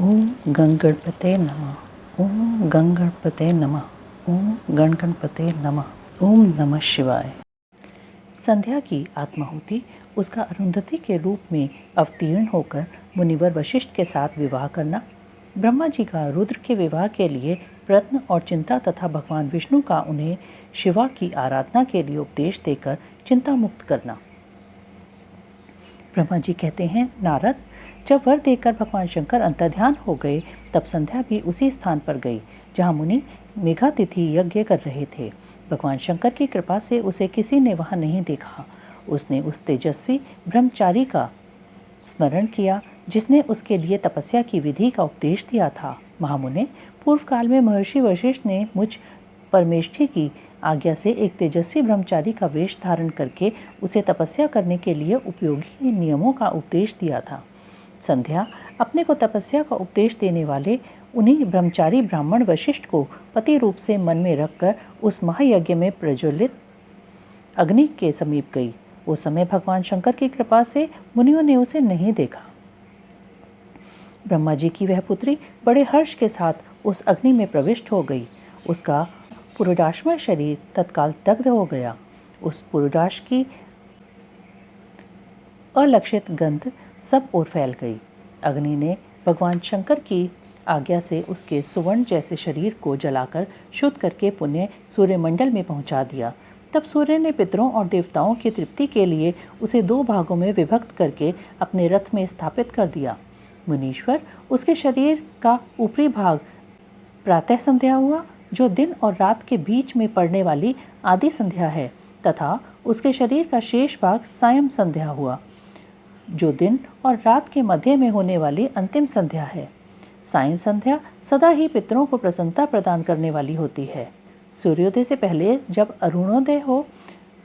ओम गणगणपते नमः। ओम गणगणपते नमः। ओम गणगणपते नमः। ओम नमः शिवाय। संध्या की आत्माहुति उसका अरुंधति के रूप में अवतीर्ण होकर मुनिवर वशिष्ठ के साथ विवाह करना, ब्रह्मा जी का रुद्र के विवाह के लिए प्रयत्न और चिंता तथा भगवान विष्णु का उन्हें शिवा की आराधना के लिए उपदेश देकर चिंता मुक्त करना। ब्रह्मा जी कहते हैं, नारद, जब वर देकर भगवान शंकर अंतर्ध्यान हो गए तब संध्या भी उसी स्थान पर गई जहाँ मुनि मेघातिथि यज्ञ कर रहे थे। भगवान शंकर की कृपा से उसे किसी ने वहाँ नहीं देखा। उसने उस तेजस्वी ब्रह्मचारी का स्मरण किया जिसने उसके लिए तपस्या की विधि का उपदेश दिया था। महामुने, पूर्व काल में महर्षि वशिष्ठ ने मुझ परमेष्ठी की आज्ञा से एक तेजस्वी ब्रह्मचारी का वेश धारण करके उसे तपस्या करने के लिए उपयोगी नियमों का उपदेश दिया था। संध्या अपने को तपस्या का उपदेश देने वाले उन्हीं ब्रह्मचारी ब्राह्मण वशिष्ठ को पति रूप से मन में रखकर उस महायज्ञ में प्रज्वलित अग्नि के समीप गई। उस समय भगवान शंकर की कृपा से मुनियों ने उसे नहीं देखा। ब्रह्मा जी की वह पुत्री बड़े हर्ष के साथ उस अग्नि में प्रविष्ट हो गई। उसका पुरुषामय शरीर तत्काल दग्ध हो गया। उस पुरुष की अलक्षित गंध सब ओर फैल गई। अग्नि ने भगवान शंकर की आज्ञा से उसके सुवर्ण जैसे शरीर को जलाकर शुद्ध करके पुण्य सूर्यमंडल में पहुंचा दिया। तब सूर्य ने पितरों और देवताओं की तृप्ति के लिए उसे 2 भागों में विभक्त करके अपने रथ में स्थापित कर दिया। मुनीश्वर, उसके शरीर का ऊपरी भाग प्रातः संध्या हुआ, जो दिन और रात के बीच में पड़ने वाली आदि संध्या है, तथा उसके शरीर का शेष भाग सायं संध्या हुआ, जो दिन और रात के मध्य में होने वाली अंतिम संध्या है। सायं संध्या सदा ही पितरों को प्रसन्नता प्रदान करने वाली होती है। सूर्योदय से पहले जब अरुणोदय हो,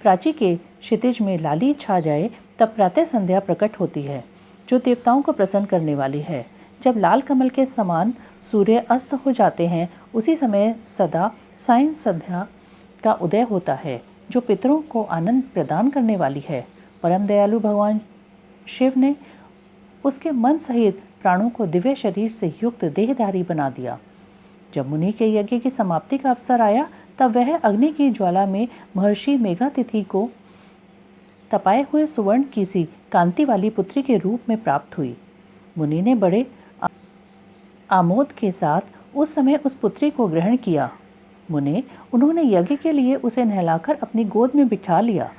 प्राची के क्षितिज में लाली छा जाए, तब प्रातः संध्या प्रकट होती है, जो देवताओं को प्रसन्न करने वाली है। जब लाल कमल के समान सूर्य अस्त हो जाते हैं, उसी समय सदा सायं संध्या का उदय होता है, जो पितरों को आनंद प्रदान करने वाली है। परम दयालु भगवान शिव ने उसके मन सहित प्राणों को दिव्य शरीर से युक्त देहधारी बना दिया। जब मुनि के यज्ञ की समाप्ति का अवसर आया, तब वह अग्नि की ज्वाला में महर्षि मेघातिथि को तपाए हुए सुवर्ण की सी कांति वाली पुत्री के रूप में प्राप्त हुई। मुनि ने बड़े आमोद के साथ उस समय उस पुत्री को ग्रहण किया। उन्होंने यज्ञ के लिए उसे नहलाकर अपनी गोद में बिठा लिया।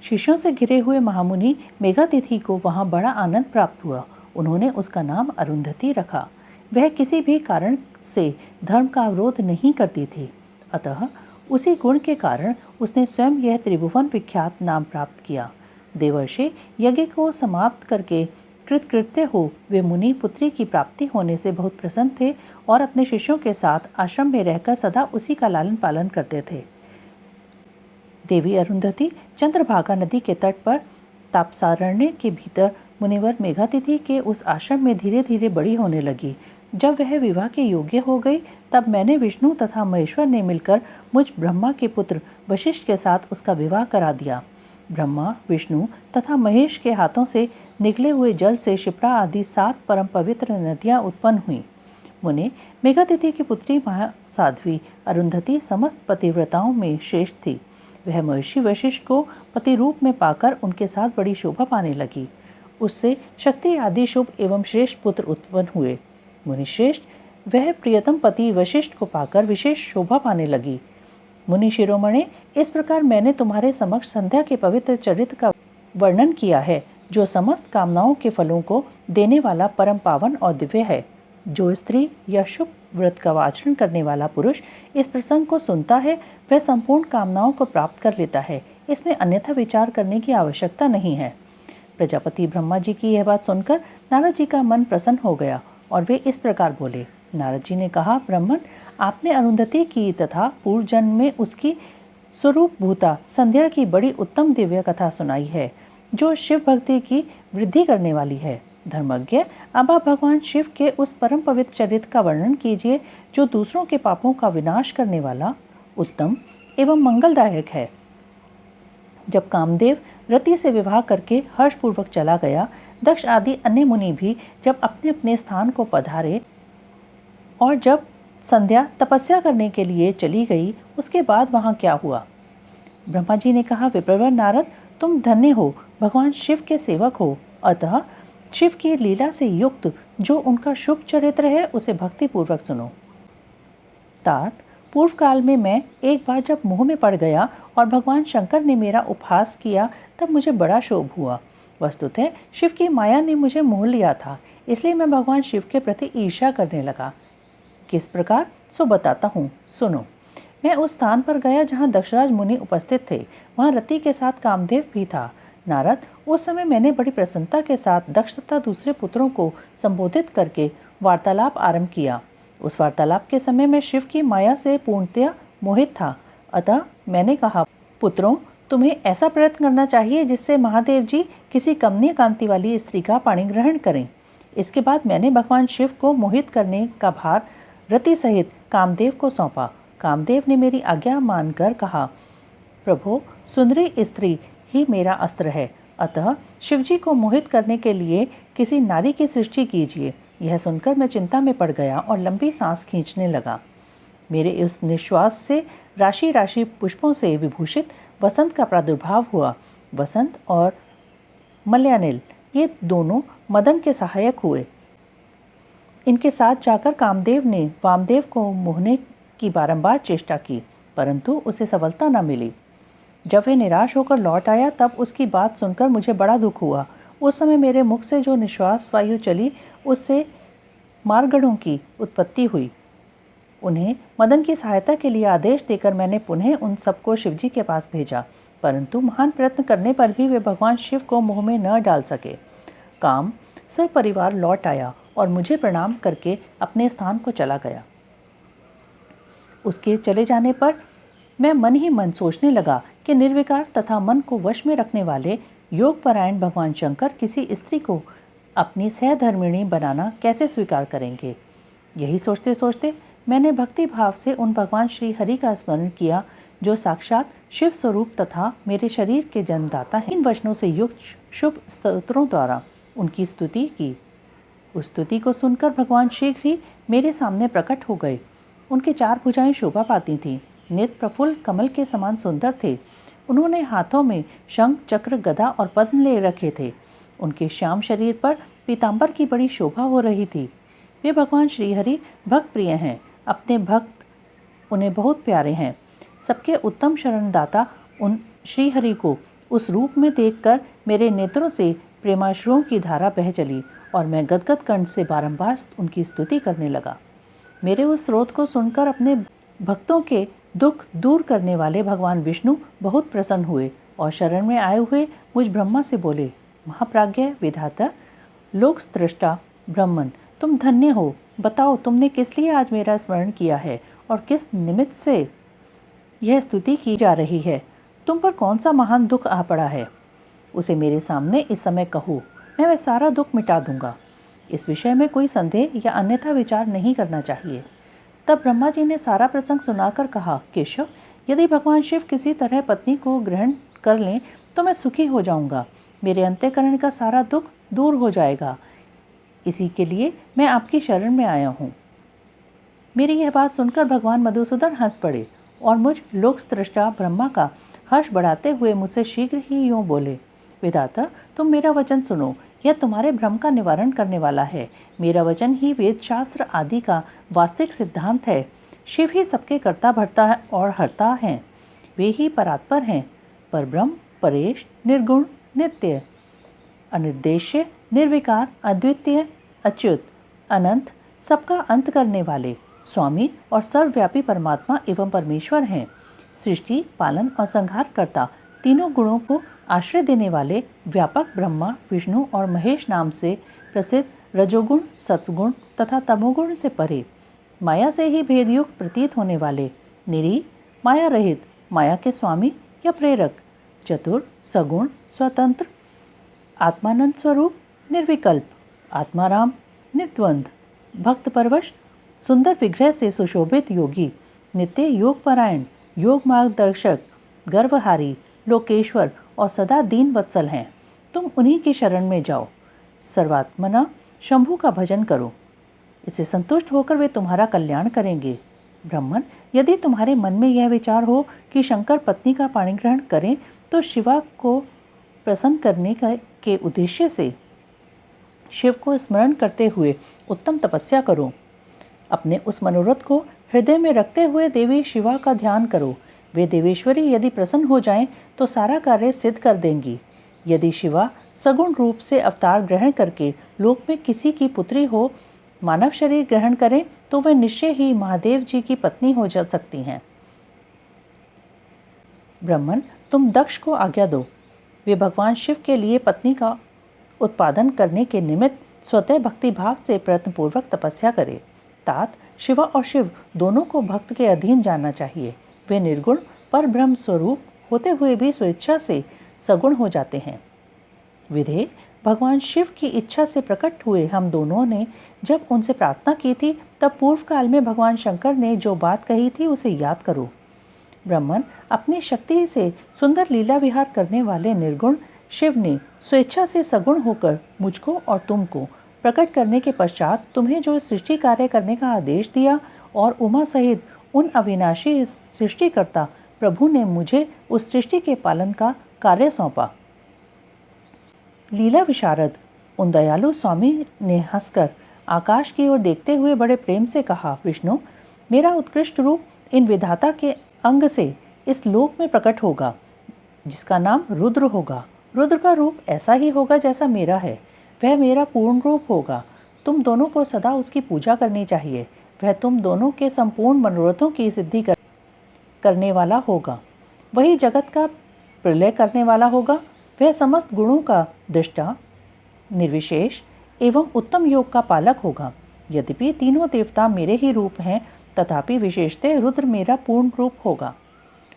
शिष्यों से घिरे हुए महामुनि मेघातिथि को वहाँ बड़ा आनंद प्राप्त हुआ। उन्होंने उसका नाम अरुंधति रखा। वह किसी भी कारण से धर्म का विरोध नहीं करती थी, अतः उसी गुण के कारण उसने स्वयं यह त्रिभुवन विख्यात नाम प्राप्त किया। देवर्षि यज्ञ को समाप्त करके कृतकृत्य हो वे मुनि पुत्री की प्राप्ति होने से बहुत प्रसन्न थे और अपने शिष्यों के साथ आश्रम में रहकर सदा उसी का लालन पालन करते थे। देवी अरुंधति चंद्रभागा नदी के तट पर तापसारण्य के भीतर मुनिवर मेघातिथि के उस आश्रम में धीरे धीरे बड़ी होने लगी। जब वह विवाह के योग्य हो गई, तब मैंने विष्णु तथा महेश्वर ने मिलकर मुझ ब्रह्मा के पुत्र वशिष्ठ के साथ उसका विवाह करा दिया। ब्रह्मा, विष्णु तथा महेश के हाथों से निकले हुए जल से शिप्रा आदि 7 परम पवित्र नदियाँ उत्पन्न हुईं। मुने, मेघातिथि की पुत्री महासाध्वी अरुंधति समस्त पतिव्रताओं में श्रेष्ठ थी। वह महर्षि वशिष्ठ को पति रूप में पाकर उनके साथ बड़ी शोभा पाने लगी। उससे शक्ति आदि शुभ एवं श्रेष्ठ पुत्र उत्पन्न हुए। मुनिश्रेष्ठ, वह प्रियतम पति वशिष्ठ को पाकर विशेष शोभा पाने लगी। मुनि शिरोमणे, इस प्रकार मैंने तुम्हारे समक्ष संध्या के पवित्र चरित्र का वर्णन किया है, जो समस्त कामनाओं के फलों को देने वाला परम पावन और दिव्य है। जो स्त्री या शुभ व्रत का आचरण करने वाला पुरुष इस प्रसंग को सुनता है, वह संपूर्ण कामनाओं को प्राप्त कर लेता है। इसमें अन्यथा विचार करने की आवश्यकता नहीं है। प्रजापति ब्रह्मा जी की यह बात सुनकर नारद जी का मन प्रसन्न हो गया और वे इस प्रकार बोले। नारद जी ने कहा, ब्राह्मण, आपने अरुंधति की तथा पूर्व जन्म में उसकी स्वरूप भूता संध्या की बड़ी उत्तम दिव्य कथा सुनाई है, जो शिव भक्ति की वृद्धि करने वाली है। धर्मज्ञ, अब आप भगवान शिव के उस परम पवित्र चरित्र का वर्णन कीजिए, जो दूसरों के पापों का विनाश करने वाला, उत्तम एवं मंगलदायक है। जब कामदेव रति से विवाह करके हर्षपूर्वक चला गया, दक्ष आदि अन्य मुनि भी जब अपने अपने स्थान को पधारे और जब संध्या तपस्या करने के लिए चली गई, उसके बाद वहाँ क्या हुआ? ब्रह्मा जी ने कहा, विप्रवर नारद, तुम धन्य हो, भगवान शिव के सेवक हो, अतः शिव की लीला से युक्त जो उनका शुभ चरित्र है उसे भक्ति पूर्वक सुनो। तात, पूर्व काल में मैं एक बार जब मोह में पड़ गया और भगवान शंकर ने मेरा उपहास किया, तब मुझे बड़ा शोभ हुआ। वस्तुतः शिव की माया ने मुझे मोह लिया था, इसलिए मैं भगवान शिव के प्रति ईर्ष्या करने लगा। किस प्रकार? सो बताता हूँ, सुनो। मैं उस स्थान पर गया जहाँ दक्षराज मुनि उपस्थित थे। वहाँ रति के साथ कामदेव भी था। नारद, उस समय मैंने बड़ी प्रसन्नता के साथ दक्ष तथा दूसरे पुत्रों को संबोधित करके वार्तालाप आरंभ किया। उस वार्तालाप के समय मैं शिव की माया से पूर्णतया मोहित था। अतः मैंने कहा, पुत्रों, तुम्हें ऐसा प्रयत्न करना चाहिए जिससे महादेव जी किसी कमनीय कांति वाली स्त्री का पाणी ग्रहण करें। इसके बाद मैंने भगवान शिव को मोहित करने का भार रति सहित कामदेव को सौंपा। कामदेव ने मेरी आज्ञा मानकर कहा, प्रभु, सुंदरी स्त्री ही मेरा अस्त्र है, अतः शिवजी को मोहित करने के लिए किसी नारी की सृष्टि कीजिए। यह सुनकर मैं चिंता में पड़ गया और लंबी सांस खींचने लगा। मेरे इस निश्वास से राशि राशि पुष्पों से विभूषित वसंत का प्रादुर्भाव हुआ। वसंत और मलयानिल ये दोनों मदन के सहायक हुए। इनके साथ जाकर कामदेव ने वामदेव को मोहने की बारंबार चेष्टा की, परंतु उसे सफलता न मिली। जब वह निराश होकर लौट आया, तब उसकी बात सुनकर मुझे बड़ा दुख हुआ। उस समय मेरे मुख से जो निश्वास वायु चली, उससे मारगढ़ों की उत्पत्ति हुई। उन्हें मदन की सहायता के लिए आदेश देकर मैंने पुनः उन सबको शिवजी के पास भेजा, परंतु महान प्रयत्न करने पर भी वे भगवान शिव को मोह में न डाल सके। काम सपरिवार लौट आया और मुझे प्रणाम करके अपने स्थान को चला गया। उसके चले जाने पर मैं मन ही मन सोचने लगा कि निर्विकार तथा मन को वश में रखने वाले योगपरायण भगवान शंकर किसी स्त्री को अपनी सहधर्मिणी बनाना कैसे स्वीकार करेंगे। यही सोचते सोचते मैंने भक्ति भाव से उन भगवान श्री हरि का स्मरण किया, जो साक्षात शिव स्वरूप तथा मेरे शरीर के जन्मदाता हैं। इन वचनों से युक्त शुभ स्तोत्रों द्वारा उनकी स्तुति की। उस स्तुति को सुनकर भगवान शीघ्र ही मेरे सामने प्रकट हो गए। उनकी 4 भुजाएं शोभा पाती थीं। नेत्र प्रफुल्ल कमल के समान सुंदर थे। उन्होंने हाथों में शंख, चक्र, गदा और पद्म ले रखे थे। उनके श्याम शरीर पर पीतांबर की बड़ी शोभा हो रही थी। वे भगवान श्रीहरि भक्त प्रिय हैं। अपने भक्त उन्हें बहुत प्यारे हैं। सबके उत्तम शरणदाता उन श्रीहरि को उस रूप में देखकर मेरे नेत्रों से प्रेमाश्रुओं की धारा बह चली और मैं गदगद कंठ से बारंबार उनकी स्तुति करने लगा। मेरे उस स्रोत को सुनकर अपने भक्तों के दुख दूर करने वाले भगवान विष्णु बहुत प्रसन्न हुए और शरण में आए हुए मुझ ब्रह्मा से बोले, महाप्राज्ञ विधाता, लोक सृष्टा ब्रह्मन, तुम धन्य हो। बताओ, तुमने किस लिए आज मेरा स्मरण किया है और किस निमित्त से यह स्तुति की जा रही है? तुम पर कौन सा महान दुख आ पड़ा है? उसे मेरे सामने इस समय कहो, मैं वह सारा दुख मिटा दूंगा। इस विषय में कोई संदेह या अन्यथा विचार नहीं करना चाहिए। तब ब्रह्मा जी ने सारा प्रसंग सुनाकर कहा, केशव, यदि भगवान शिव किसी तरह पत्नी को ग्रहण कर लें तो मैं सुखी हो जाऊंगा। मेरे अंतःकरण का सारा दुख दूर हो जाएगा। इसी के लिए मैं आपकी शरण में आया हूँ। मेरी यह बात सुनकर भगवान मधुसूदन हंस पड़े और मुझ लोक सृष्टा ब्रह्मा का हर्ष बढ़ाते हुए मुझसे शीघ्र ही यूँ बोले, विधाता, तुम मेरा वचन सुनो। यह तुम्हारे भ्रम का निवारण करने वाला है। मेरा वचन ही वेद शास्त्र आदि का वास्तविक सिद्धांत है। शिव ही सबके कर्ता भर्ता है और हर्ता हैं। वे ही परात्पर हैं। परब्रह्म, परेश, निर्गुण, नित्य, अनिर्देश्य, निर्विकार, अद्वितीय, अच्युत, अनंत, सबका अंत करने वाले स्वामी और सर्वव्यापी परमात्मा एवं परमेश्वर हैं। सृष्टि, पालन और संहार करता तीनों गुणों को आश्रय देने वाले व्यापक ब्रह्मा, विष्णु और महेश नाम से प्रसिद्ध रजोगुण, सत्वगुण तथा तमोगुण से परे, माया से ही भेदयुक्त प्रतीत होने वाले निरी, माया रहित, माया के स्वामी या प्रेरक, चतुर, सगुण, स्वतंत्र, आत्मानंद स्वरूप, निर्विकल्प, आत्माराम, निर्द्वंद, भक्त परवश, सुंदर विग्रह से सुशोभित योगी, नित्य योग परायण, योग मार्गदर्शक, गर्वहारी, लोकेश्वर और सदा दीन वत्सल हैं। तुम उन्हीं की शरण में जाओ। सर्वात्मना शंभु का भजन करो, इससे संतुष्ट होकर वे तुम्हारा कल्याण करेंगे। ब्राह्मण, यदि तुम्हारे मन में यह विचार हो कि शंकर पत्नी का पाणिग्रहण करें तो शिवा को प्रसन्न करने के उद्देश्य से शिव को स्मरण करते हुए उत्तम तपस्या करो। अपने उस मनोरथ को हृदय में रखते हुए देवी शिवा का ध्यान करो। वे देवेश्वरी यदि प्रसन्न हो जाएं तो सारा कार्य सिद्ध कर देंगी। यदि शिवा सगुण रूप से अवतार ग्रहण करके लोक में किसी की पुत्री हो मानव शरीर ग्रहण करें तो वे निश्चय ही महादेव जी की पत्नी हो जा सकती हैं। ब्राह्मण, तुम दक्ष को आज्ञा दो, वे भगवान शिव के लिए पत्नी का उत्पादन करने के निमित्त स्वतः भक्ति भाव से प्रयत्नपूर्वक तपस्या करे। तात, शिवा और शिव दोनों को भक्त के अधीन जानना चाहिए। वे निर्गुण पर ब्रह्म स्वरूप होते हुए भी स्वेच्छा से सगुण हो जाते हैं। विधे, भगवान शिव की इच्छा से प्रकट हुए हम दोनों ने जब उनसे प्रार्थना की थी तब पूर्व काल में भगवान शंकर ने जो बात कही थी उसे याद करो। ब्राह्मण, अपनी शक्ति से सुंदर लीला विहार करने वाले निर्गुण शिव ने स्वेच्छा से सगुण होकर मुझको और तुमको प्रकट करने के पश्चात तुम्हें जो सृष्टि कार्य करने का आदेश दिया और उमा सहित उन अविनाशी सृष्टिकर्ता प्रभु ने मुझे उस सृष्टि के पालन का कार्य सौंपा। लीला विशारद उन दयालु स्वामी ने हंसकर आकाश की ओर देखते हुए बड़े प्रेम से कहा, विष्णु, मेरा उत्कृष्ट रूप इन विधाता के अंग से इस लोक में प्रकट होगा जिसका नाम रुद्र होगा। रुद्र का रूप ऐसा ही होगा जैसा मेरा है, वह मेरा पूर्ण रूप होगा। तुम दोनों को सदा उसकी पूजा करनी चाहिए। वह तुम दोनों के संपूर्ण मनोरथों की सिद्धि करने वाला होगा। वही जगत का प्रलय करने वाला होगा। वह समस्त गुणों का दृष्टा, निर्विशेष एवं उत्तम योग का पालक होगा। यद्यपि तीनों देवता मेरे ही रूप हैं तथापि विशेषतः रुद्र मेरा पूर्ण रूप होगा।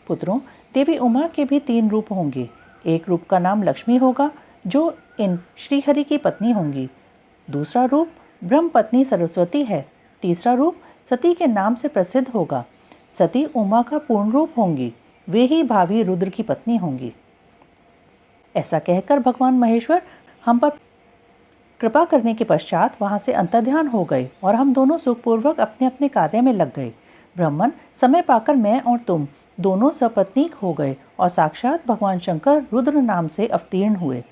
पुत्रों, देवी उमा के भी 3 रूप होंगे। एक रूप का नाम लक्ष्मी होगा जो इन श्रीहरि की पत्नी होंगी। दूसरा रूप ब्रह्म पत्नी सरस्वती है। तीसरा रूप सती के नाम से प्रसिद्ध होगा। सती उमा का पूर्ण रूप होंगी। वे ही भावी रुद्र की पत्नी होंगी। ऐसा कहकर भगवान महेश्वर हम पर कृपा करने के पश्चात वहां से अंतर्ध्यान हो गए और हम दोनों सुखपूर्वक अपने अपने कार्य में लग गए। ब्राह्मण, समय पाकर मैं और तुम दोनों सपत्नीक हो गए और साक्षात भगवान शंकर रुद्र नाम से अवतीर्ण हुए।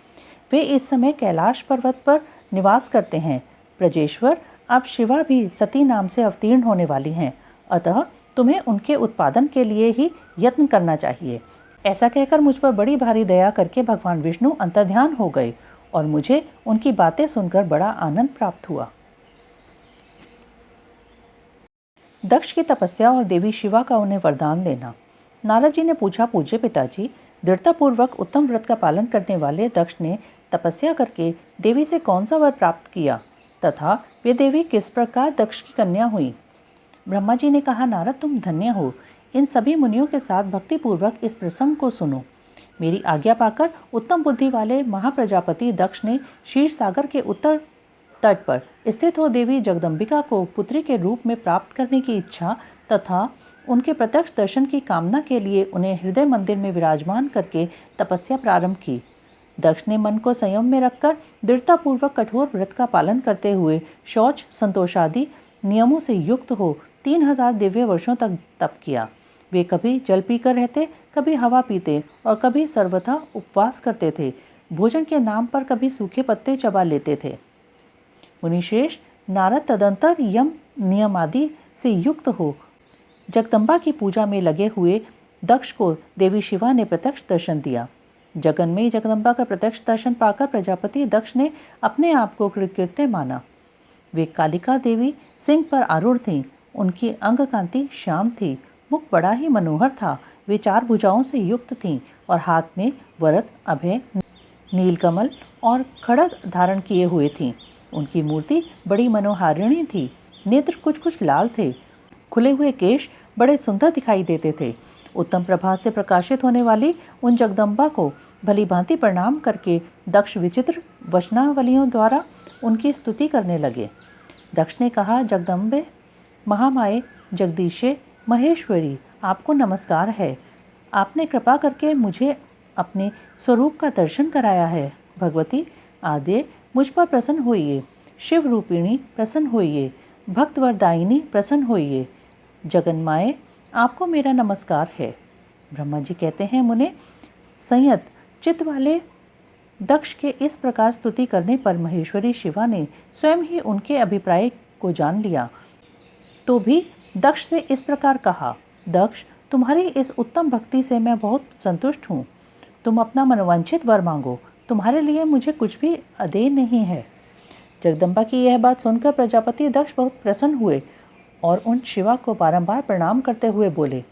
वे इस समय कैलाश पर्वत पर निवास करते हैं। ब्रजेश्वर, अब शिवा भी सती नाम से अवतीर्ण होने वाली हैं, अतः तुम्हें उनके उत्पादन के लिए ही यत्न करना चाहिए। ऐसा कहकर मुझ पर बड़ी भारी दया करके भगवान विष्णु अंतर्ध्यान हो गए और मुझे उनकी बातें सुनकर बड़ा आनंद प्राप्त हुआ। दक्ष की तपस्या और देवी शिवा का उन्हें वरदान देना। नारद जी ने पूछा, पूज्य पिताजी, दृढ़तापूर्वक उत्तम व्रत का पालन करने वाले दक्ष ने तपस्या करके देवी से कौन सा वर प्राप्त किया तथा वे देवी किस प्रकार दक्ष की कन्या हुई? ब्रह्मा जी ने कहा, नारद, तुम धन्य हो। इन सभी मुनियों के साथ भक्तिपूर्वक इस प्रसंग को सुनो। मेरी आज्ञा पाकर उत्तम बुद्धि वाले महाप्रजापति दक्ष ने क्षीर सागर के उत्तर तट पर स्थित हो देवी जगदम्बिका को पुत्री के रूप में प्राप्त करने की इच्छा तथा उनके प्रत्यक्ष दर्शन की कामना के लिए उन्हें हृदय मंदिर में विराजमान करके तपस्या प्रारंभ की। दक्ष ने मन को संयम में रखकर दृढ़तापूर्वक कठोर व्रत का पालन करते हुए शौच संतोषादि नियमों से युक्त हो 3000 दिव्य वर्षों तक तप किया। वे कभी जल पीकर रहते, कभी हवा पीते और कभी सर्वथा उपवास करते थे। भोजन के नाम पर कभी सूखे पत्ते चबा लेते थे। मुनिश्रेष्ठ नारद तदंतर यम नियम आदि से युक्त हो जगदम्बा की पूजा में लगे हुए दक्ष को देवी शिवा ने प्रत्यक्ष दर्शन दिया। जगन में जगदम्बा का प्रत्यक्ष दर्शन पाकर प्रजापति दक्ष ने अपने आप को कृतकृत्य माना। वे कालिका देवी सिंह पर आरूढ़ थीं। उनकी अंग कांति श्याम थी, मुख बड़ा ही मनोहर था। वे 4 भुजाओं से युक्त थीं और हाथ में वरद, अभय, नीलकमल और खड़ग धारण किए हुए थीं। उनकी मूर्ति बड़ी मनोहारिणी थी। नेत्र कुछ कुछ लाल थे। खुले हुए केश बड़े सुंदर दिखाई देते थे। उत्तम प्रभा से प्रकाशित होने वाली उन जगदम्बा को भली भांति प्रणाम करके दक्ष विचित्र वचनावलियों द्वारा उनकी स्तुति करने लगे। दक्ष ने कहा, जगदम्बे, महामाये, जगदीशे, महेश्वरी, आपको नमस्कार है। आपने कृपा करके मुझे अपने स्वरूप का दर्शन कराया है। भगवती, आद्य, मुझ पर प्रसन्न होइए। शिव रूपिणी प्रसन्न होइए। भक्त वरदायिनी प्रसन्न होइए। जगन्माए आपको मेरा नमस्कार है। ब्रह्मा जी कहते हैं, मुने, संयत चित्त वाले दक्ष के इस प्रकार स्तुति करने पर महेश्वरी शिवा ने स्वयं ही उनके अभिप्राय को जान लिया, तो भी दक्ष से इस प्रकार कहा, दक्ष, तुम्हारी इस उत्तम भक्ति से मैं बहुत संतुष्ट हूँ। तुम अपना मनोवांछित वर मांगो, तुम्हारे लिए मुझे कुछ भी अदेय नहीं है। जगदम्बा की यह बात सुनकर प्रजापति दक्ष बहुत प्रसन्न हुए और उन शिवा को बारंबार प्रणाम करते हुए बोले।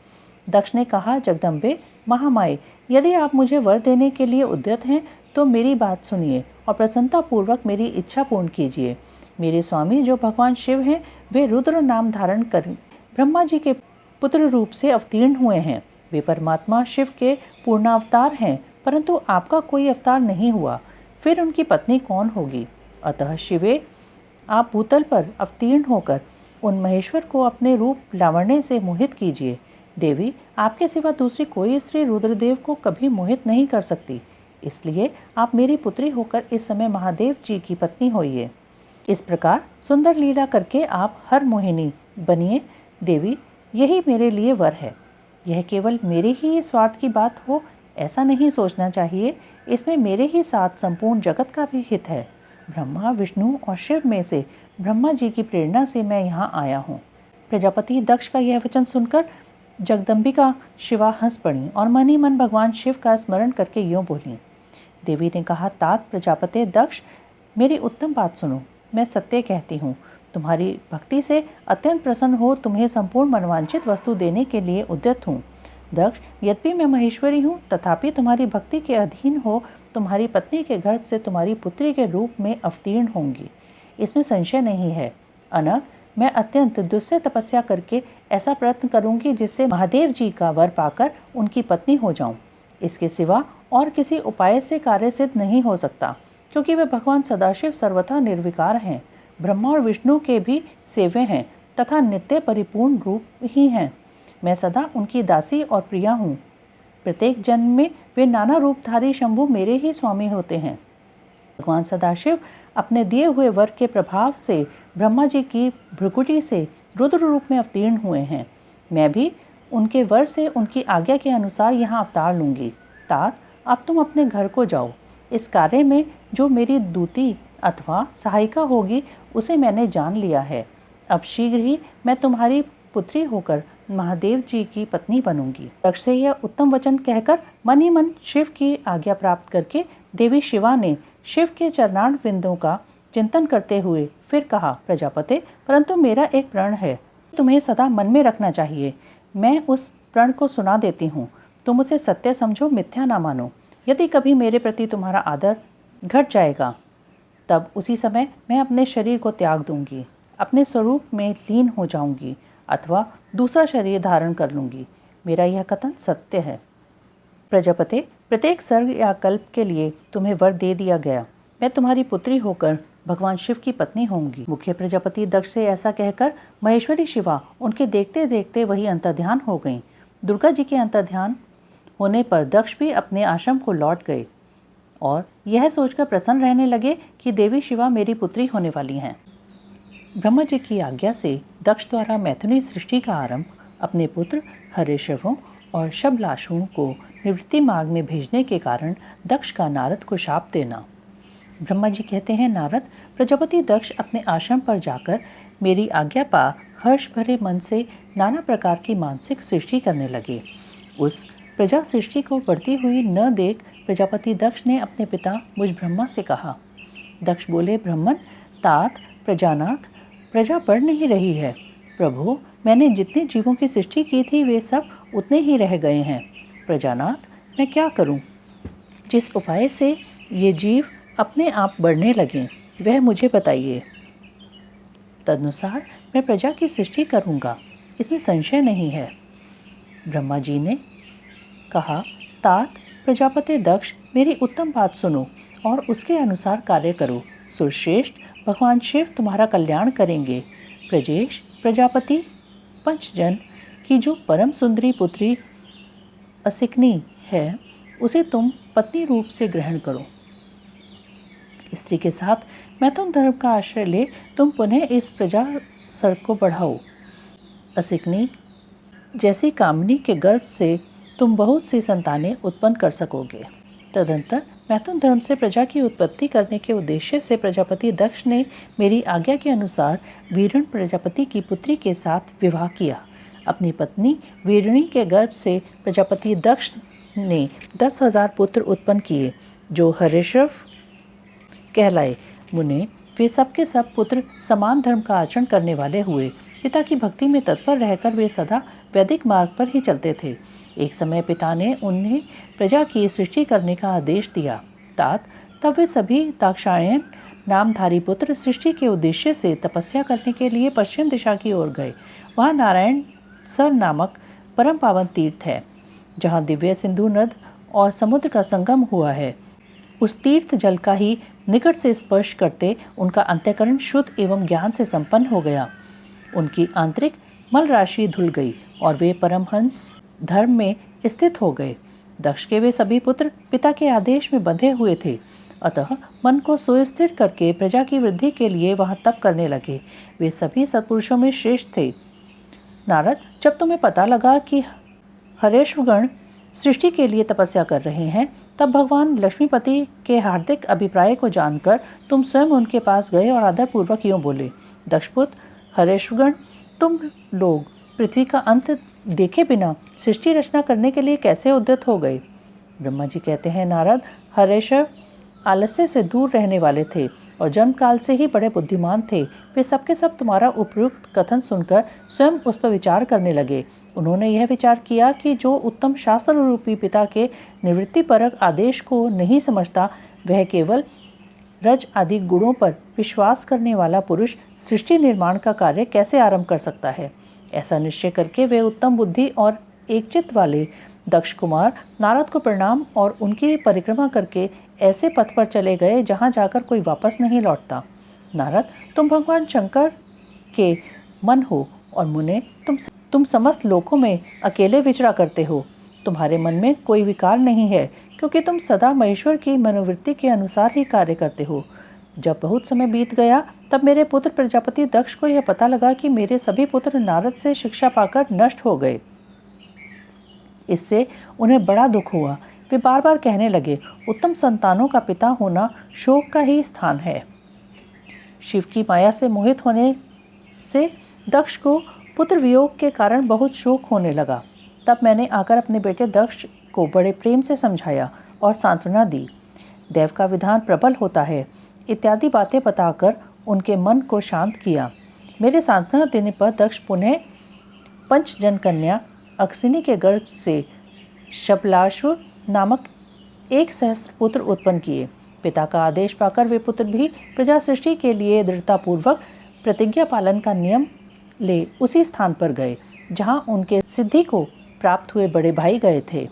दक्ष ने कहा, जगदम्बे महामाए, यदि आप मुझे वर देने के लिए उद्यत हैं तो मेरी बात सुनिए और प्रसन्नतापूर्वक मेरी इच्छा पूर्ण कीजिए। मेरे स्वामी जो भगवान शिव हैं, वे रुद्र नाम धारण कर ब्रह्मा जी के पुत्र रूप से अवतीर्ण हुए हैं। वे परमात्मा शिव के पूर्णावतार हैं, परंतु आपका कोई अवतार नहीं हुआ, फिर उनकी पत्नी कौन होगी? अतः शिवे, आप भूतल पर अवतीर्ण होकर उन महेश्वर को अपने रूप लावण्य से मोहित कीजिए। देवी, आपके सिवा दूसरी कोई स्त्री रुद्रदेव को कभी मोहित नहीं कर सकती, इसलिए आप मेरी पुत्री होकर इस समय महादेव जी की पत्नी होइए। इस प्रकार सुंदर लीला करके आप हर मोहिनी बनिए। देवी, यही मेरे लिए वर है। यह केवल मेरे ही स्वार्थ की बात हो ऐसा नहीं सोचना चाहिए, इसमें मेरे ही साथ संपूर्ण जगत का भी हित है। ब्रह्मा, विष्णु और शिव में से ब्रह्मा जी की प्रेरणा से मैं यहाँ आया हूँ। प्रजापति दक्ष का यह वचन सुनकर जगदम्बिका शिवा हंस पड़ी और मन ही मन भगवान शिव का स्मरण करके यूँ बोली। देवी ने कहा, तात प्रजापति दक्ष, मेरी उत्तम बात सुनो। मैं सत्य कहती हूँ, तुम्हारी भक्ति से अत्यंत प्रसन्न हो तुम्हें संपूर्ण मनवांछित वस्तु देने के लिए उद्यत हूँ। दक्ष, यद्यपि मैं महेश्वरी हूँ, तथापि तुम्हारी भक्ति के अधीन हो तुम्हारी पत्नी के गर्भ से तुम्हारी पुत्री के रूप में अवतीर्ण होंगी, इसमें संशय नहीं है। अनग, मैं अत्यंत दुस्सह तपस्या करके ऐसा प्रयत्न करूंगी जिससे महादेव जी का वर पाकर उनकी पत्नी हो जाऊं। इसके सिवा और किसी उपाय से कार्य सिद्ध नहीं हो सकता, क्योंकि वे भगवान सदाशिव सर्वथा निर्विकार हैं, ब्रह्मा और विष्णु के भी सेव्य हैं तथा नित्य परिपूर्ण रूप ही हैं। मैं सदा उनकी दासी और प्रिया हूँ। प्रत्येक जन्म में वे नाना रूपधारी शंभु मेरे ही स्वामी होते हैं। भगवान सदाशिव अपने दिए हुए वर के प्रभाव से ब्रह्मा जी की भ्रुकुटी से रुद्र रूप में अवतीर्ण हुए हैं। मैं भी उनके वर से उनकी आज्ञा के अनुसार यहाँ अवतार लूँगी। तात, अब तुम अपने घर को जाओ। इस कार्य में जो मेरी दूती अथवा सहायिका होगी उसे मैंने जान लिया है। अब शीघ्र ही मैं तुम्हारी पुत्री होकर महादेव जी की पत्नी बनूंगी। दक्ष से यह उत्तम वचन कहकर मन ही मन शिव की आज्ञा प्राप्त करके देवी शिवा ने शिव के चरणार बिंदों का चिंतन करते हुए फिर कहा, प्रजापते, परंतु मेरा एक प्रण है, तुम्हें सदा मन में रखना चाहिए। मैं उस प्रण को सुना देती हूँ, तुम उसे सत्य समझो, मिथ्या ना मानो। यदि कभी मेरे प्रति तुम्हारा आदर घट जाएगा, तब उसी समय मैं अपने शरीर को त्याग दूंगी, अपने स्वरूप में लीन हो जाऊंगी अथवा दूसरा शरीर धारण कर लूंगी। मेरा यह कथन सत्य है। प्रजापते, प्रत्येक सर्ग या कल्प के लिए तुम्हें वर दे दिया गया। मैं तुम्हारी पुत्री होकर भगवान शिव की पत्नी होंगी। मुख्य प्रजापति दक्ष से ऐसा कहकर महेश्वरी शिवा उनके देखते देखते वही अंतर्ध्यान हो गईं। दुर्गा जी के अंतर्ध्यान होने पर दक्ष भी अपने आश्रम को लौट गए और यह सोचकर प्रसन्न रहने लगे कि देवी शिवा मेरी पुत्री होने वाली हैं। ब्रह्मा जी की आज्ञा से दक्ष द्वारा मैथुनी सृष्टि का आरंभ अपने पुत्र हरिश्रवों और शबलाशुओं को निवृत्ति मार्ग में भेजने के कारण दक्ष का नारद को शाप देना। ब्रह्मा जी कहते हैं, नारद, प्रजापति दक्ष अपने आश्रम पर जाकर मेरी आज्ञा पा हर्ष भरे मन से नाना प्रकार की मानसिक सृष्टि करने लगे। उस प्रजा सृष्टि को बढ़ती हुई न देख प्रजापति दक्ष ने अपने पिता मुझ ब्रह्मा से कहा। दक्ष बोले, ब्रह्मन, तात, प्रजानाथ, प्रजा बढ़ नहीं रही है। प्रभु, मैंने जितने जीवों की सृष्टि की थी वे सब उतने ही रह गए हैं। प्रजानाथ, मैं क्या करूं? जिस उपाय से ये जीव अपने आप बढ़ने लगें वह मुझे बताइए। तदनुसार मैं प्रजा की सृष्टि करूंगा, इसमें संशय नहीं है। ब्रह्मा जी ने कहा, तात, प्रजापति दक्ष, मेरी उत्तम बात सुनो और उसके अनुसार कार्य करो। सुरश्रेष्ठ भगवान शिव तुम्हारा कल्याण करेंगे। प्रजेश, प्रजापति, पंचजन की जो परम सुंदरी पुत्री असिकनी है उसे तुम पत्नी रूप से ग्रहण करो। स्त्री के साथ मैथुन धर्म का आश्रय ले तुम पुनः इस प्रजा सर्ग को बढ़ाओ। असिकनी जैसी कामनी के गर्भ से तुम बहुत सी संतानें उत्पन्न कर सकोगे। तदंतर मैथुन धर्म से प्रजा की उत्पत्ति करने के उद्देश्य से प्रजापति दक्ष ने मेरी आज्ञा के अनुसार वीरण प्रजापति की पुत्री के साथ विवाह किया। अपनी पत्नी वीरणी के गर्भ से प्रजापति दक्ष ने 10,000 पुत्र उत्पन्न किए जो हर्षव कहलाए। मुने वे सबके सब पुत्र समान धर्म का आचरण करने वाले हुए। पिता की भक्ति में तत्पर रहकर वे सदा वैदिक मार्ग पर ही चलते थे। एक समय पिता ने उन्हें प्रजा की सृष्टि करने का आदेश दिया। तब वे सभी दाक्षायण नामधारी पुत्र सृष्टि के उद्देश्य से तपस्या करने के लिए पश्चिम दिशा की ओर गए। वहाँ नारायण सर नामक परम पावन तीर्थ है, जहाँ दिव्य सिंधु नद और समुद्र का संगम हुआ है। उस तीर्थ जल का ही निकट से स्पर्श करते उनका अंतःकरण शुद्ध एवं ज्ञान से संपन्न हो गया। उनकी आंतरिक मल राशि धुल गई और वे परमहंस धर्म में स्थित हो गए। दक्ष के वे सभी पुत्र पिता के आदेश में बंधे हुए थे, अतः मन को सुस्थिर करके प्रजा की वृद्धि के लिए वहां तप करने लगे। वे सभी सत्पुरुषों में श्रेष्ठ थे। नारद, जब तुम्हें पता लगा कि हरेश्वगण सृष्टि के लिए तपस्या कर रहे हैं, तब भगवान लक्ष्मीपति के हार्दिक अभिप्राय को जानकर तुम स्वयं उनके पास गए और आदरपूर्वक यूँ बोले, दक्षपुत्र हरेश्वगण, तुम लोग पृथ्वी का अंत देखे बिना सृष्टि रचना करने के लिए कैसे उद्यत हो गए? ब्रह्मा जी कहते हैं, नारद, हरेश्वर आलस्य से दूर रहने वाले थे और जन्म काल से ही बड़े बुद्धिमान थे। वे सबके सब तुम्हारा उपयुक्त कथन सुनकर स्वयं उस पर विचार करने लगे। उन्होंने यह विचार किया कि जो उत्तम शास्त्र रूपी पिता के निवृत्तिपरक आदेश को नहीं समझता, वह केवल रज आदि गुणों पर विश्वास करने वाला पुरुष सृष्टि निर्माण का कार्य कैसे आरंभ कर सकता है। ऐसा निश्चय करके वे उत्तम बुद्धि और एकचित्त वाले दक्ष कुमार नारद को प्रणाम और उनकी परिक्रमा करके ऐसे पथ पर चले गए जहाँ जाकर कोई वापस नहीं लौटता। नारद, तुम भगवान शंकर के मन हो और मुने तुम समस्त लोकों में अकेले विचरा करते हो। तुम्हारे मन में कोई विकार नहीं है, क्योंकि तुम सदा महेश्वर की मनोवृत्ति के अनुसार ही कार्य करते हो। जब बहुत समय बीत गया, तब मेरे पुत्र प्रजापति दक्ष को यह पता लगा कि मेरे सभी पुत्र नारद से शिक्षा पाकर नष्ट हो गए। इससे उन्हें बड़ा दुख हुआ। वे बार बार कहने लगे, उत्तम संतानों का पिता होना शोक का ही स्थान है। शिव की माया से मोहित होने से दक्ष को पुत्र वियोग के कारण बहुत शोक होने लगा। तब मैंने आकर अपने बेटे दक्ष को बड़े प्रेम से समझाया और सांत्वना दी। देव का विधान प्रबल होता है इत्यादि बातें बताकर उनके मन को शांत किया। मेरे सांत्वना देने पर दक्ष पुनः पंचजन कन्या अक्सिनी के गर्भ से शबलाश्व नामक 1,000 पुत्र उत्पन्न किए। पिता का आदेश पाकर वे पुत्र भी प्रजा सृष्टि के लिए दृढ़तापूर्वक प्रतिज्ञा पालन का नियम ले उसी स्थान पर गए जहां उनके सिद्धि को प्राप्त हुए बड़े भाई गए थे।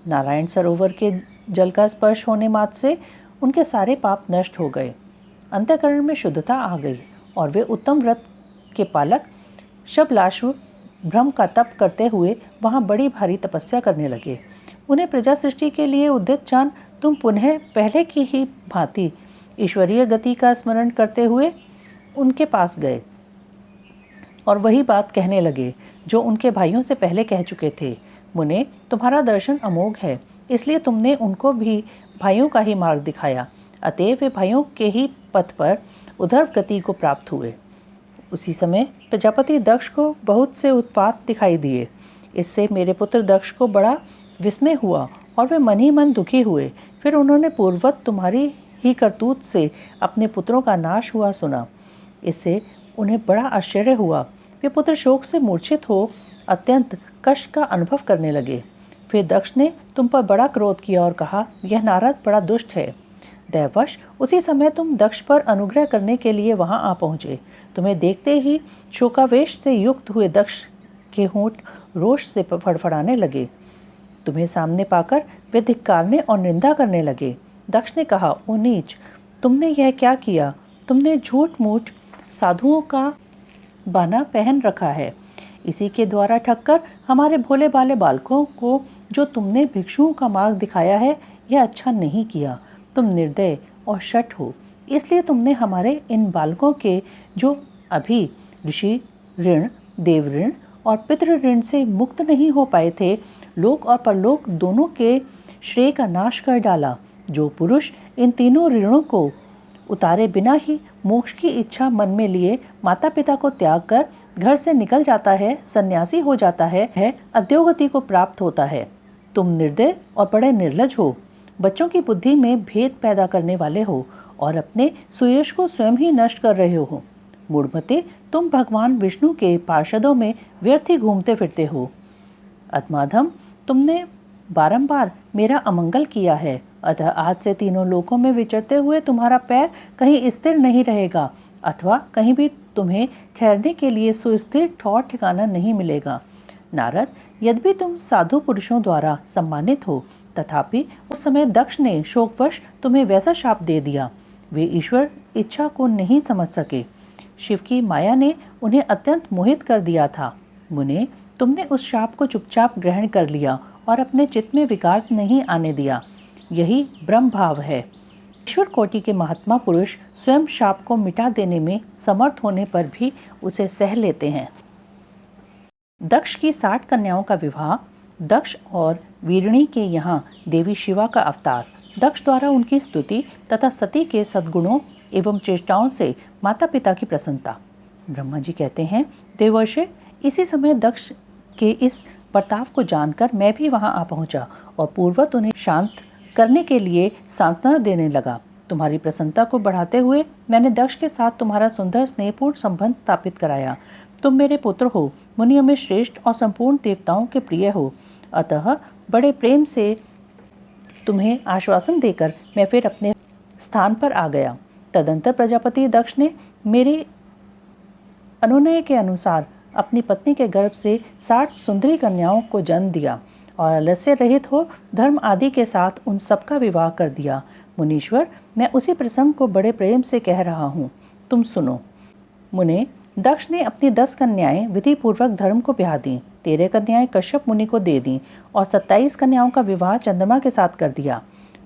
नारायण सरोवर के जल का स्पर्श होने मात्र से उनके सारे पाप नष्ट हो गए। अंतःकरण में शुद्धता आ गई और वे उत्तम व्रत के पालक शबलाश्व ब्रह्म का तप करते हुए वहां बड़ी भारी तपस्या करने लगे। उन्हें प्रजा सृष्टि के लिए उद्यत जान तुम पुनः पहले की ही भांति ईश्वरीय गति का स्मरण करते हुए उनके पास गए और वही बात कहने लगे जो उनके भाइयों से पहले कह चुके थे। मुने, तुम्हारा दर्शन अमोघ है, इसलिए तुमने उनको भी भाइयों का ही मार्ग दिखाया। अतएव वे भाइयों के ही पथ पर उधर्व गति को प्राप्त हुए। उसी समय प्रजापति दक्ष को बहुत से उत्पात दिखाई दिए। इससे मेरे पुत्र दक्ष को बड़ा विस्मय हुआ और वे मन ही मन दुखी हुए। फिर उन्होंने पूर्ववत तुम्हारी ही करतूत से अपने पुत्रों का नाश हुआ सुना। इससे उन्हें बड़ा आश्चर्य हुआ। वे पुत्र शोक से मूर्छित हो अत्यंत कष्ट का अनुभव करने लगे। फिर दक्ष ने तुम पर बड़ा क्रोध किया और कहा, यह नारद बड़ा दुष्ट है। दैववश उसी समय तुम दक्ष पर अनुग्रह करने के लिए वहां आ पहुंचे। तुम्हें देखते ही शोकावेश से युक्त हुए दक्ष के होंठ रोष से फड़फड़ाने लगे। तुम्हें सामने पाकर वे धिक्कारने और निंदा करने लगे। दक्ष ने कहा, ओ नीच, तुमने यह क्या किया? तुमने झूठ मूठ साधुओं का बाना पहन रखा है। इसी के द्वारा ठगकर हमारे भोले भाले बालकों को जो तुमने भिक्षुओं का मार्ग दिखाया है, यह अच्छा नहीं किया। तुम निर्दय और शठ हो। इसलिए तुमने हमारे इन बालकों के जो अभी ऋषि ऋण, देव ऋण और पितृ ऋण से मुक्त नहीं हो पाए थे, लोक और परलोक दोनों के श्रेय का नाश कर डाला। जो पुरुष इन तीनों ऋणों को उतारे बिना ही मोक्ष की इच्छा मन में लिए माता पिता को त्याग कर घर से निकल जाता है, सन्यासी हो जाता है अद्योगति को प्राप्त होता है। तुम निर्दय और बड़े निर्लज हो, बच्चों की बुद्धि में भेद पैदा करने वाले हो और अपने सुयश को स्वयं ही नष्ट कर रहे हो। मूढ़मते, तुम भगवान विष्णु के पार्षदों में व्यर्थ ही घूमते फिरते हो। अधमाधम, तुमने बारंबार मेरा अमंगल किया है, अतः आज से तीनों लोकों में विचरते हुए तुम्हारा पैर कहीं स्थिर नहीं रहेगा अथवा कहीं भी तुम्हें ठहरने के लिए सुस्थिर ठौर ठिकाना नहीं मिलेगा। नारद, यद्यपि तुम साधु पुरुषों द्वारा सम्मानित हो, तथापि उस समय दक्ष ने शोकवश तुम्हें वैसा शाप दे दिया। वे ईश्वर इच्छा को नहीं समझ सके। शिव की माया ने उन्हें अत्यंत मोहित कर दिया था। मुने, तुमने उस शाप को चुपचाप ग्रहण कर लिया और अपने चित्त में विकार नहीं आने दिया। यही ब्रह्म भाव है। ईश्वर कोटि के महात्मा पुरुष स्वयं शाप को मिटा देने में समर्थ होने पर भी उसे सह लेते हैं। दक्ष की 60 कन्याओं का विवाह। दक्ष और वीरणी के यहाँ देवी शिवा का अवतार। दक्ष द्वारा उनकी स्तुति तथा सती के सद्गुणों एवं चेष्टाओं से माता पिता की प्रसन्नता। ब्रह्मा जी कहते हैं, देवर्षि, इसी समय दक्ष के इस बर्ताव को जानकर मैं भी वहां आ पहुंचा और पूर्वत उन्हें शांत करने के लिए सांत्वना देने लगा। तुम्हारी प्रसन्नता को बढ़ाते हुए मैंने दक्ष के साथ तुम्हारा सुंदर स्नेहपूर्ण संबंध स्थापित कराया। तुम मेरे पुत्र हो, मुनियों में श्रेष्ठ और संपूर्ण देवताओं के प्रिय हो, अतः बड़े प्रेम से तुम्हें आश्वासन देकर मैं फिर अपने स्थान पर आ गया। तदंतर प्रजापति दक्ष ने मेरे अनुनय के अनुसार अपनी पत्नी के गर्भ से 60 सुंदरी कन्याओं को जन्म दिया और आलस्य रहित हो धर्म आदि के साथ उन सबका विवाह कर दिया। मुनीश्वर, मैं उसी प्रसंग को बड़े प्रेम से कह रहा हूँ, तुम सुनो। मुने, दक्ष ने अपनी 10 कन्याएं विधि पूर्वक धर्म को ब्याह दी, 13 कन्याएं कश्यप मुनि को दे दी और 27 कन्याओं का विवाह चंद्रमा के साथ कर दिया।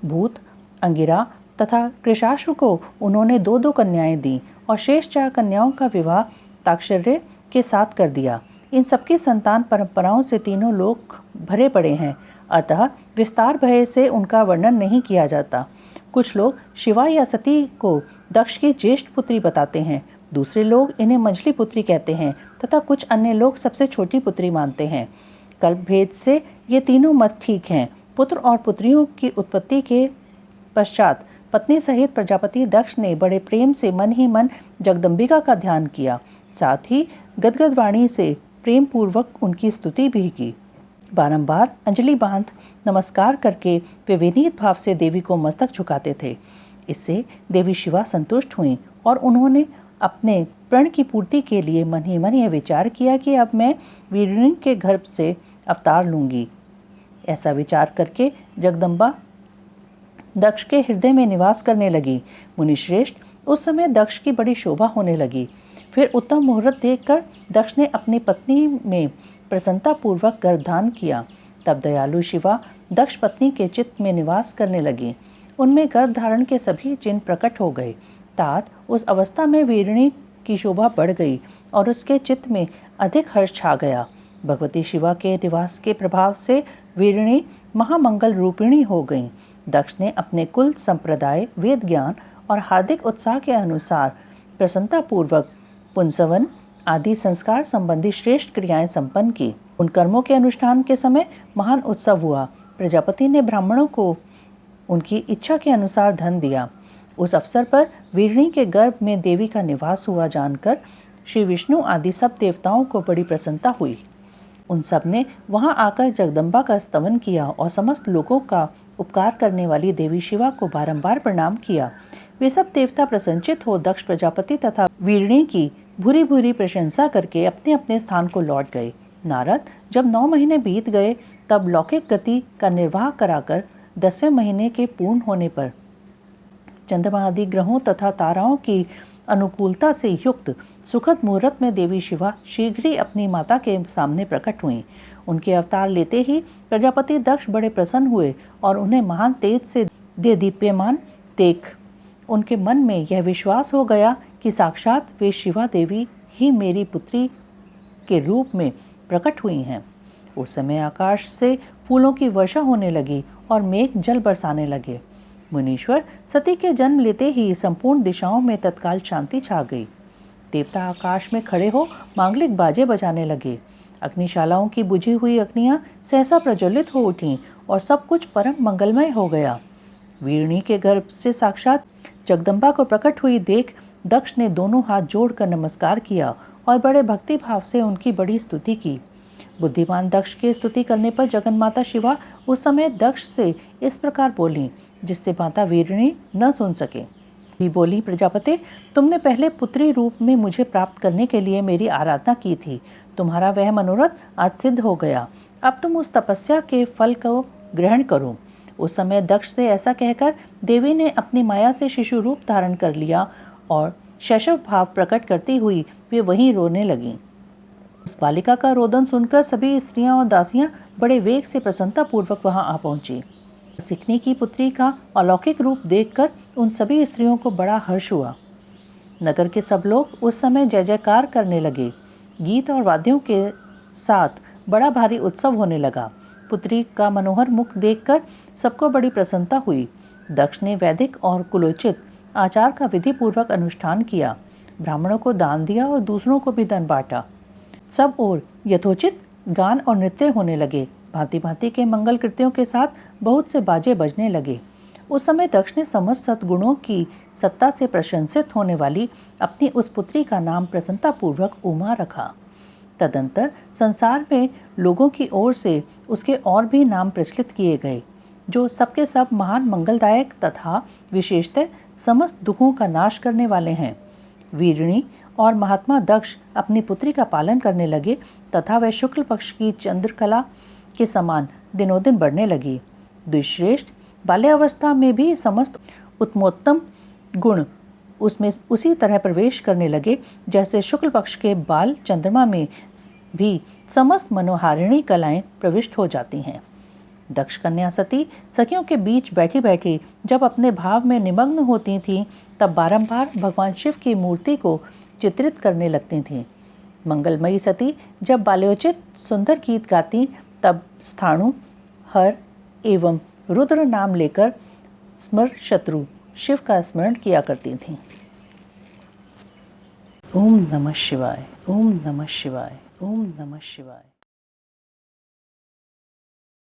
भूत, अंगिरा तथा कृशाश्व को उन्होंने 2-2 कन्याएं दी और शेष 4 कन्याओं का विवाह ताक्षर्य के साथ कर दिया। इन सबकी संतान परंपराओं से तीनों लोग भरे पड़े हैं, अतः विस्तार भय से उनका वर्णन नहीं किया जाता। कुछ लोग शिवा या सती को दक्ष की ज्येष्ठ पुत्री बताते हैं, दूसरे लोग इन्हें मंझली पुत्री कहते हैं तथा कुछ अन्य लोग सबसे छोटी पुत्री मानते हैं। कल्प भेद से ये तीनों मत ठीक हैं। पुत्र और पुत्रियों की उत्पत्ति के पश्चात पत्नी सहित प्रजापति दक्ष ने बड़े प्रेम से मन ही मन जगदम्बिका का ध्यान किया, साथ ही गदगद वाणी से प्रेम पूर्वक उनकी स्तुति भी की। बारंबार अंजलि बांध नमस्कार करके वे विनीत भाव से देवी को मस्तक झुकाते थे। इससे देवी शिवा संतुष्ट हुई और उन्होंने अपने प्रण की पूर्ति के लिए मन ही मन यह विचार किया कि अब मैं वीरणी के गर्भ से अवतार लूंगी। ऐसा विचार करके जगदम्बा दक्ष के हृदय में निवास करने लगी। मुनिश्रेष्ठ, उस समय दक्ष की बड़ी शोभा होने लगी। फिर उत्तम मुहूर्त देखकर दक्ष ने अपनी पत्नी में प्रसन्नता पूर्वक गर्भधान किया। तब दयालु शिवा दक्ष पत्नी के चित्त में निवास करने लगी। उनमें गर्भधारण के सभी चिन्ह प्रकट हो गए। तात उस अवस्था में वीरणी की शोभा बढ़ गई और उसके चित्त में अधिक हर्ष छा गया। भगवती शिवा के निवास के प्रभाव से वीरणी महामंगल रूपिणी हो गई। दक्ष ने अपने कुल संप्रदाय, वेद ज्ञान और हार्दिक उत्साह के अनुसार प्रसन्नता पूर्वक पुंसवन आदि संस्कार संबंधी श्रेष्ठ क्रियाएं संपन्न की। उन कर्मों के अनुष्ठान के समय महान उत्सव हुआ। प्रजापति ने ब्राह्मणों को उनकी इच्छा के अनुसार धन दिया। उस अवसर पर वीरणी के गर्भ में देवी का निवास हुआ जानकर श्री विष्णु आदि सब देवताओं को बड़ी प्रसन्नता हुई। उन सब ने वहां आकर जगदम्बा का स्तवन किया और समस्त लोगों का उपकार करने वाली देवी शिवा को बारंबार प्रणाम किया। वे सब देवता प्रसन्नचित हो दक्ष प्रजापति तथा वीरणी की भूरी भूरी प्रशंसा करके अपने अपने स्थान को लौट गए। नारद, जब 9 महीने बीत गए तब लौकिक गति का निर्वाह कराकर 10वें महीने के पूर्ण होने पर चंद्रमा आदि ग्रहों तथा ताराओं की अनुकूलता से युक्त सुखद मुहूर्त में देवी शिवा शीघ्र ही अपनी माता के सामने प्रकट हुई। उनके अवतार लेते ही प्रजापति दक्ष बड़े प्रसन्न हुए और उन्हें महान तेज से दीप्यमान देख उनके मन में यह विश्वास हो गया कि साक्षात वे शिवा देवी ही मेरी पुत्री के रूप में प्रकट हुई हैं। उस समय आकाश से फूलों की वर्षा होने लगी और मेघ जल बरसाने लगे। मुनीश्वर सती के जन्म लेते ही संपूर्ण दिशाओं में तत्काल शांति छा गई। देवता आकाश में खड़े हो मांगलिक बाजे बजाने लगे। अग्निशालाओं की बुझी हुई अग्नियां सहसा प्रज्वलित हो उठीं और सब कुछ परम मंगलमय हो गया। वीरणी के गर्भ से साक्षात जगदम्बा को प्रकट हुई देख दक्ष ने दोनों हाथ जोड़कर नमस्कार किया और बड़े भक्ति भाव से उनकी बड़ी स्तुति की। बुद्धिमान दक्ष की स्तुति करने पर जगन्माता शिवा उस समय दक्ष से इस प्रकार बोली, जिससे माता वीरणी न सुन सके। भी बोली, प्रजापते, तुमने पहले पुत्री रूप में मुझे प्राप्त करने के लिए मेरी आराधना की थी। तुम्हारा वह मनोरथ आज सिद्ध हो गया। अब तुम उस तपस्या के फल को ग्रहण करो। उस समय दक्ष से ऐसा कहकर देवी ने अपनी माया से शिशु रूप धारण कर लिया और शैशव भाव प्रकट करती हुई वे वहीं रोने लगीं। उस बालिका का रोदन सुनकर सभी स्त्रियां और दासियां बड़े वेग से प्रसन्नतापूर्वक वहां आ पहुंची। सिकनी की पुत्री का अलौकिक रूप देखकर उन सभी स्त्रियों को बड़ा हर्ष हुआ। नगर के सब लोग उस समय जय जयकार करने लगे। गीत और वाद्यों के साथ बड़ा भारी उत्सव होने लगा। पुत्री का मनोहर मुख देखकर सबको बड़ी प्रसन्नता हुई। दक्ष ने वैदिक और कुलोचित आचार का विधि पूर्वक अनुष्ठान किया। ब्राह्मणों को दान दिया और दूसरों को भी धन बांटा। सब ओर यथोचित गान और नृत्य होने लगे। भांति भांति के मंगल कृत्यों के साथ बहुत से बाजे बजने लगे। उस समय दक्ष ने समस्त सद्गुणों की सत्ता से प्रशंसित होने वाली अपनी उस पुत्री का नाम प्रसन्नतापूर्वक उमा रखा। तदंतर संसार में लोगों की ओर से उसके और भी नाम प्रचलित किए गए, जो सबके सब महान मंगलदायक तथा विशेषतः समस्त दुखों का नाश करने वाले हैं। वीरणी और महात्मा दक्ष अपनी पुत्री का पालन करने लगे तथा वह शुक्ल पक्ष की चंद्रकला के समान दिनों दिन बढ़ने लगी। द्विश्रेष्ठ बाल्यावस्था में भी समस्त उत्तमोत्तम गुण उसमें उसी तरह प्रवेश करने लगे जैसे शुक्ल पक्ष के बाल चंद्रमा में भी समस्त मनोहारिणी कलाएं प्रविष्ट हो जाती हैं। दक्ष कन्या सती सखियों के बीच बैठी बैठी जब अपने भाव में निमग्न होती थीं, तब बारंबार भगवान शिव की मूर्ति को चित्रित करने लगती थीं। मंगलमयी सती जब बाल्योचित सुंदर गीत गाती, तब स्थाणु, हर एवं रुद्र नाम लेकर स्मर शत्रु शिव का स्मरण किया करती थीं। ओम नमः शिवाय, ओम नमः शिवाय, ओम नमः शिवाय।